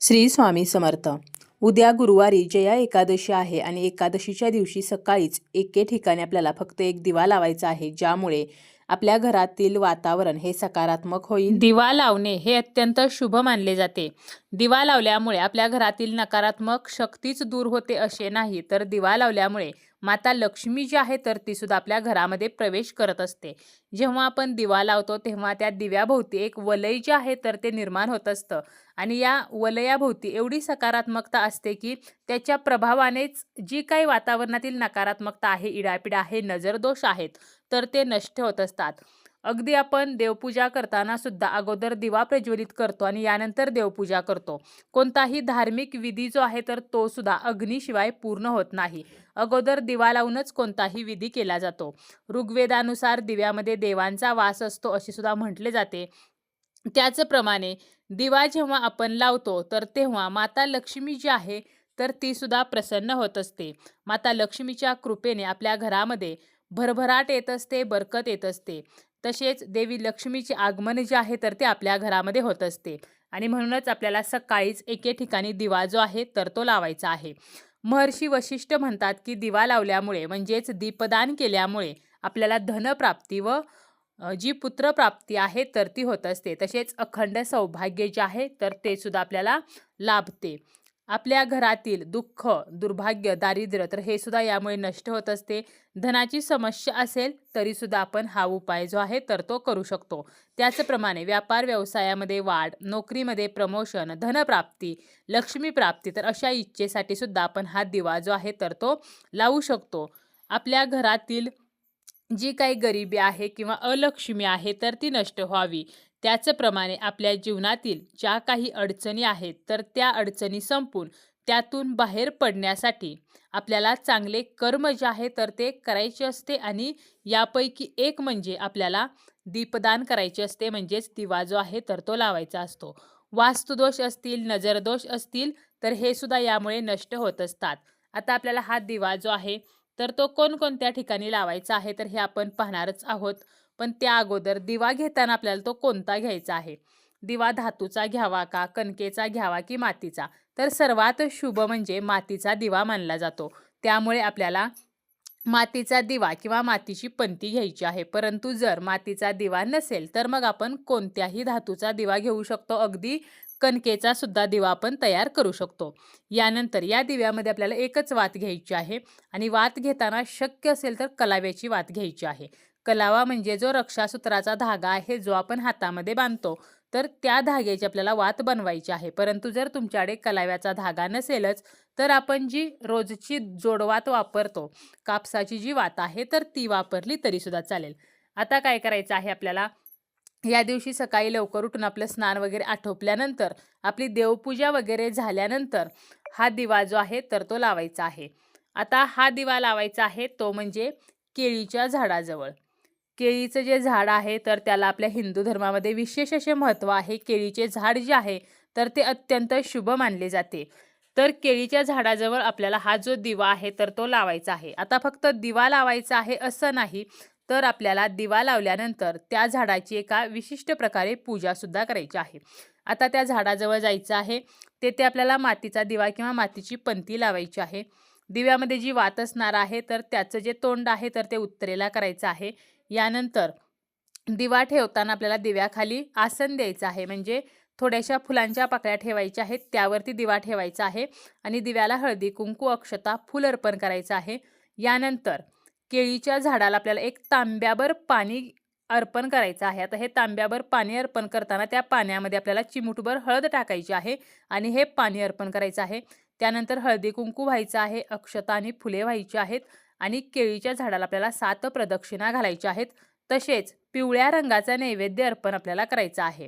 श्री स्वामी समर्थ. उद्या गुरुवारी जया एकादशी आहे आणि एकादशीच्या दिवशी सकाळीच एके ठिकाणी आपल्याला फक्त एक दिवा लावायचा आहे, ज्यामुळे आपल्या घरातील वातावरण हे सकारात्मक होईल. दिवा लावणे हे अत्यंत शुभ मानले जाते. दिवा लावल्यामुळे आपल्या घरातील नकारात्मक शक्तीच दूर होते असे नाही, तर दिवा लावल्यामुळे माता लक्ष्मी जी आहे तर ती सुद्धा आपल्या घरामध्ये प्रवेश करत असते. जेव्हा आपण दिवा लावतो तेव्हा त्या दिव्याभोवती एक वलय जे आहे तर ते निर्माण होत असतं आणि या वलयाभोवती एवढी सकारात्मकता असते की त्याच्या प्रभावानेच जी काही वातावरणातील नकारात्मकता आहे, इडापिडा आहे, नजरदोष आहेत, तर ते नष्ट होत असतात. अगदी आपण देवपूजा करताना सुद्धा अगोदर दिवा प्रज्वलित करतो आणि यानंतर देवपूजा करतो. कोणताही धार्मिक विधी जो आहे तर तो सुद्धा अग्नीशिवाय पूर्ण होत नाही. अगोदर दिवा लावूनच कोणताही विधी केला जातो. ऋग्वेदानुसार दिव्यामध्ये देवांचा वास असतो असे सुद्धा म्हटले जाते. त्याचप्रमाणे दिवा जेव्हा आपण लावतो तर तेव्हा माता लक्ष्मी जी आहे तर ती सुद्धा प्रसन्न होत असते. माता लक्ष्मीच्या कृपेने आपल्या घरामध्ये भरभराट येत असते, बरकत येत असते. तसेच देवी लक्ष्मीचे आगमन जे आहे तर ते आपल्या घरामध्ये होत असते आणि म्हणूनच आपल्याला सकाळीच एके ठिकाणी दिवा जो आहे तर तो लावायचा आहे. महर्षी वशिष्ठ म्हणतात की दिवा लावल्यामुळे म्हणजेच दीपदान केल्यामुळे आपल्याला धनप्राप्ती व जी पुत्रप्राप्ती आहे तर ती होत असते. तसेच अखंड सौभाग्य जे आहे तर ते सुद्धा आपल्याला लाभते. आपल्या घरातील दुःख, दुर्भाग्य, दारिद्र्य तर हे सुद्धा यामुळे नष्ट होत असते. धनाची समस्या असेल तरी सुद्धा आपण हा उपाय जो आहे तर तो करू शकतो. त्याचप्रमाणे व्यापार व्यवसायामध्ये वाढ, नोकरीमध्ये प्रमोशन, धनप्राप्ती, लक्ष्मी प्राप्ती तर अशा इच्छेसाठी सुद्धा आपण हा दिवा जो आहे तर तो लावू शकतो. आपल्या घरातील जी काही गरिबी आहे किंवा अलक्ष्मी आहे तर ती नष्ट व्हावी. त्याचप्रमाणे आपल्या जीवनातील ज्या काही अडचणी आहेत तर त्या अडचणी संपून त्यातून बाहेर पडण्यासाठी आपल्याला चांगले कर्म जे आहे तर ते करायचे असते आणि यापैकी एक म्हणजे आपल्याला दीपदान करायचे असते, म्हणजेच दिवा जो आहे तर तो लावायचा असतो. वास्तुदोष असतील, नजरदोष असतील तर हे सुद्धा यामुळे नष्ट होत असतात. आता आपल्याला हा दिवा जो आहे तर तो कोणकोणत्या ठिकाणी लावायचा आहे तर हे आपण पाहणारच आहोत. पण त्या अगोदर दिवा घेताना आपल्याला तो कोणता घ्यायचा आहे? दिवा धातूचा घ्यावा का, कणकेचा घ्यावा की मातीचा? तर सर्वात शुभ म्हणजे मातीचा दिवा मानला जातो. त्यामुळे आपल्याला मातीचा दिवा किंवा मातीची पंती घ्यायची आहे. परंतु जर मातीचा दिवा नसेल तर मग आपण कोणत्याही धातूचा दिवा घेऊ शकतो. अगदी कणकेचा सुद्धा दिवा आपण तयार करू शकतो. यानंतर या दिव्यामध्ये आपल्याला एकच वात घ्यायची आहे आणि वात घेताना शक्य असेल तर कलाव्याची वात घ्यायची आहे. कलावा म्हणजे जो रक्षासूत्राचा धागा आहे जो आपण हातामध्ये बांधतो, तर त्या धाग्याची आपल्याला वात बनवायची आहे. परंतु जर तुमच्याकडे कलाव्याचा धागा नसेलच तर आपण जी रोजची जोडवात वापरतो, कापसाची जी वात आहे तर ती वापरली तरी सुद्धा चालेल. आता काय करायचं आहे आपल्याला? या दिवशी सकाळी लवकर उठून आपलं स्नान वगैरे आटोपल्यानंतर, आपली देवपूजा वगैरे झाल्यानंतर हा दिवा जो आहे तर तो लावायचा आहे. आता हा दिवा लावायचा आहे तो म्हणजे केळीच्या झाडाजवळ. केळीचं जे झाड आहे तर त्याला आपल्या हिंदू धर्मामध्ये विशेष असे महत्त्व आहे. केळीचे झाड जे आहे तर ते अत्यंत शुभ मानले जाते. तर केळीच्या झाडाजवळ आपल्याला हा जो दिवा आहे तर तो लावायचा आहे. आता फक्त दिवा लावायचा आहे असं नाही, तर आपल्याला दिवा लावल्यानंतर त्या झाडाची एका विशिष्ट प्रकारे पूजासुद्धा करायची आहे. आता त्या झाडाजवळ जायचं आहे. तेथे आपल्याला मातीचा दिवा किंवा मातीची पंती लावायची आहे. दिव्यामध्ये जी वात असणार आहे तर त्याचं जे तोंड आहे तर ते उत्तरेला करायचं आहे. यानंतर दिवा ठेवताना आपल्याला दिव्याखाली आसन द्यायचं आहे, म्हणजे थोड्याशा फुलांच्या पाकळ्या ठेवायच्या आहेत, त्यावरती दिवा ठेवायचा आहे आणि दिव्याला हळदी, कुंकू, अक्षता, फूल अर्पण करायचं आहे. यानंतर केळीच्या झाडाला आपल्याला एक तांब्याभर पाणी अर्पण करायचं आहे. आता हे तांब्याभर पाणी अर्पण करताना त्या पाण्यामध्ये आपल्याला चिमूटभर हळद टाकायची आहे आणि हे पाणी अर्पण करायचं आहे. त्यानंतर हळदी कुंकू व्हायचं आहे, अक्षता आणि फुले व्हायची आहेत आणि केळीच्या झाडाला आपल्याला 7 प्रदक्षिणा घालायच्या आहेत. तसेच पिवळ्या रंगाचा नैवेद्य अर्पण आपल्याला करायचा आहे.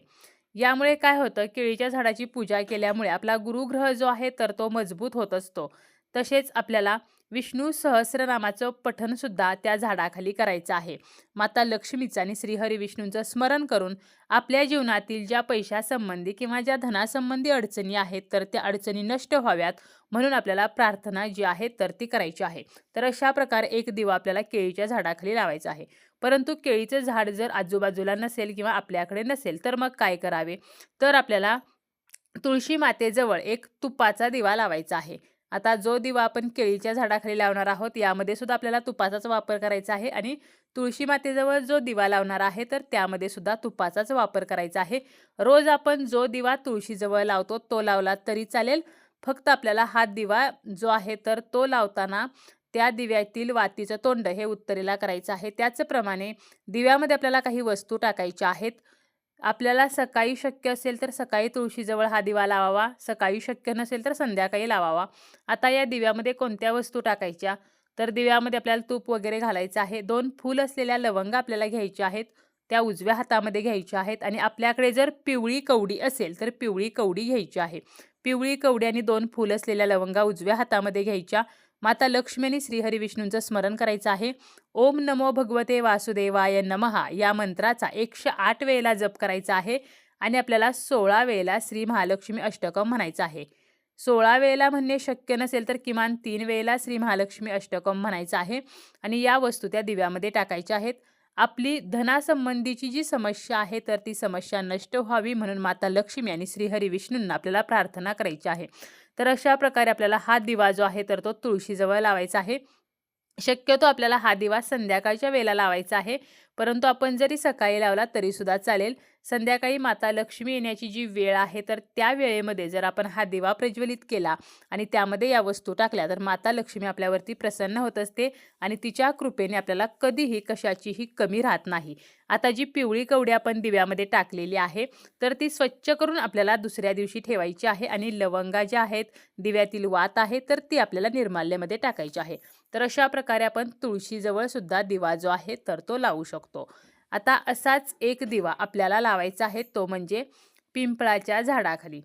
यामुळे काय होतं, केळीच्या झाडाची पूजा केल्यामुळे आपला गुरुग्रह जो आहे तर तो मजबूत होत असतो. तसेच आपल्याला विष्णू सहस्रनामाचं पठण सुद्धा त्या झाडाखाली करायचं आहे. माता लक्ष्मीचं आणि श्रीहरी विष्णूंचं स्मरण करून आपल्या जीवनातील ज्या पैशासंबंधी किंवा ज्या धनासंबंधी अडचणी आहेत तर त्या अडचणी नष्ट व्हाव्यात म्हणून आपल्याला प्रार्थना जी आहे तर ती करायची आहे. तर अशा प्रकारे एक दिवा आपल्याला केळीच्या झाडाखाली लावायचा आहे. परंतु केळीचं झाड जर आजूबाजूला नसेल किंवा आपल्याकडे नसेल तर मग काय करावे? तर आपल्याला तुळशी मातेजवळ एक तुपाचा दिवा लावायचा आहे. आता जो दिवा आपण केळीच्या झाडाखाली लावणार आहोत, यामध्ये सुद्धा आपल्याला तुपाचाच वापर करायचा आहे आणि तुळशी मातेजवळ जो दिवा लावणार आहे, तर त्यामध्ये सुद्धा तुपाचाच वापर करायचा आहे. रोज आपण जो दिवा तुळशीजवळ लावतो, तो लावला तरी चालेल. फक्त आपल्याला हा दिवा जो आहे, तर तो लावताना त्या दिव्यातील वातीचं तोंड हे उत्तरेला करायचं आहे. त्याचप्रमाणे दिव्यामध्ये आपल्याला काही वस्तू टाकायच्या आहेत. आपल्याला सकाळी शक्य असेल तर सकाळी तुळशीजवळ हा दिवा लावावा, सकाळी शक्य नसेल तर संध्याकाळी लावावा. आता या दिव्यामध्ये कोणत्या वस्तू टाकायच्या? तर दिव्यामध्ये आपल्याला तूप वगैरे घालायचं आहे. 2 फूल असलेल्या लवंगा आपल्याला घ्यायच्या आहेत. त्या उजव्या हातामध्ये घ्यायच्या आहेत आणि आपल्याकडे जर पिवळी कवडी असेल तर पिवळी कवडी घ्यायची आहे. पिवळी कवडी आणि 2 फूल असलेल्या लवंगा उजव्या हातामध्ये घ्यायच्या. माता लक्ष्मी आणि श्रीहरी विष्णूंचं स्मरण करायचं आहे. ओम नमो भगवते वासुदेवाय नमः या मंत्राचा 108 वेळेला जप करायचा आहे आणि आपल्याला 16 वेळेला श्री महालक्ष्मी अष्टकम म्हणायचं आहे. 16 वेळेला म्हणणे शक्य नसेल तर किमान 3 वेळेला श्री महालक्ष्मी अष्टकम म्हणायचं आहे आणि या वस्तू त्या दिव्यामध्ये टाकायच्या आहेत. आपली धनासंबंधीची जी समस्या आहे तर ती समस्या नष्ट व्हावी म्हणून माता लक्ष्मी आणि श्रीहरी विष्णूंना आपल्याला प्रार्थना करायची आहे. तर अशा प्रकारे आपल्याला हा दिवा जो आहे तर तो तुळशीजवळ लावायचा आहे. शक्यतो आपल्याला हा दिवा संध्याकाळच्या वेळेला लावायचा आहे, परंतु आपण जरी सकाळी लावला तरीसुद्धा चालेल. संध्याकाळी माता लक्ष्मी येण्याची जी वेळ आहे तर त्या वेळेमध्ये जर आपण हा दिवा प्रज्वलित केला आणि त्यामध्ये या वस्तू टाकल्या तर माता लक्ष्मी आपल्यावरती प्रसन्न होत असते आणि तिच्या कृपेने आपल्याला कधीही कशाचीही कमी राहत नाही. आता जी पिवळी कवडी आपण दिव्यामध्ये टाकलेली आहे तर ती स्वच्छ करून आपल्याला दुसऱ्या दिवशी ठेवायची आहे आणि लवंगा ज्या आहेत, दिव्यातील वात आहे तर ती आपल्याला निर्माल्यामध्ये टाकायची आहे. तर अशा प्रकारे आपण तुळशीजवळ सुद्धा दिवा जो आहे तर तो लावू शकतो. आता असाच एक दिवा आपल्याला लावायचा आहे, तो म्हणजे पिंपळाच्या झाडाखाली.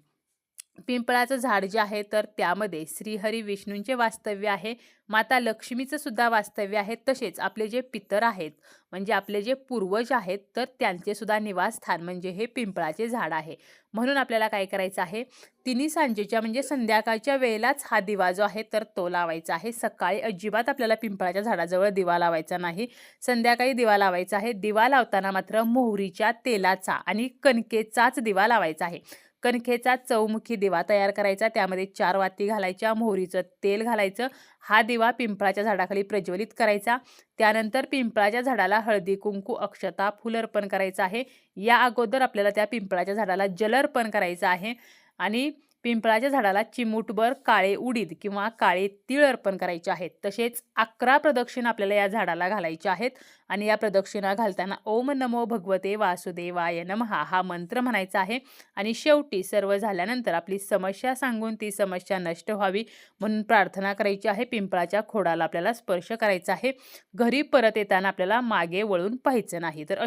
पिंपळाचं झाड जे आहे तर त्यामध्ये श्रीहरी विष्णूंचे वास्तव्य आहे, माता लक्ष्मीचं सुद्धा वास्तव्य आहे. तसेच आपले जे पितर आहेत म्हणजे आपले जे पूर्वज आहेत तर त्यांचे सुद्धा निवासस्थान म्हणजे हे पिंपळाचे झाड आहे. म्हणून आपल्याला काय करायचं आहे, तिन्ही सांजेच्या म्हणजे संध्याकाळच्या वेळेलाच हा दिवा जो आहे तर तो लावायचा आहे. सकाळी अजिबात आपल्याला पिंपळाच्या झाडाजवळ दिवा लावायचा नाही, संध्याकाळी दिवा लावायचा आहे. दिवा लावताना मात्र मोहरीच्या तेलाचा आणि कणकेचाच दिवा लावायचा आहे. कणकेचा चौमुखी दिवा तयार करायचा, त्यामध्ये 4 वाती घालायच्या, मोहरीचं तेल घालायचं. हा दिवा पिंपळाच्या झाडाखाली प्रज्वलित करायचा. त्यानंतर पिंपळाच्या झाडाला हळदी कुंकू अक्षता फूल अर्पण करायचं आहे. या अगोदर आपल्याला त्या पिंपळाच्या झाडाला जल अर्पण करायचं आहे आणि पिंपळाच्या झाडाला चिमूटभर काळे उडीद किंवा काळे तीळ अर्पण करायचे आहेत. तसेच 11 प्रदक्षिणा आपल्याला या झाडाला घालायच्या आहेत आणि या प्रदक्षिणा घालताना ओम नमो भगवते वासुदेवाय नमः हा मंत्र म्हणायचा आहे आणि शेवटी सर्व झाल्यानंतर आपली समस्या सांगून ती समस्या नष्ट व्हावी म्हणून प्रार्थना करायची आहे. पिंपळाच्या खोडाला आपल्याला स्पर्श करायचा आहे. घरी परत येताना आपल्याला मागे वळून पाहायचं नाही. तर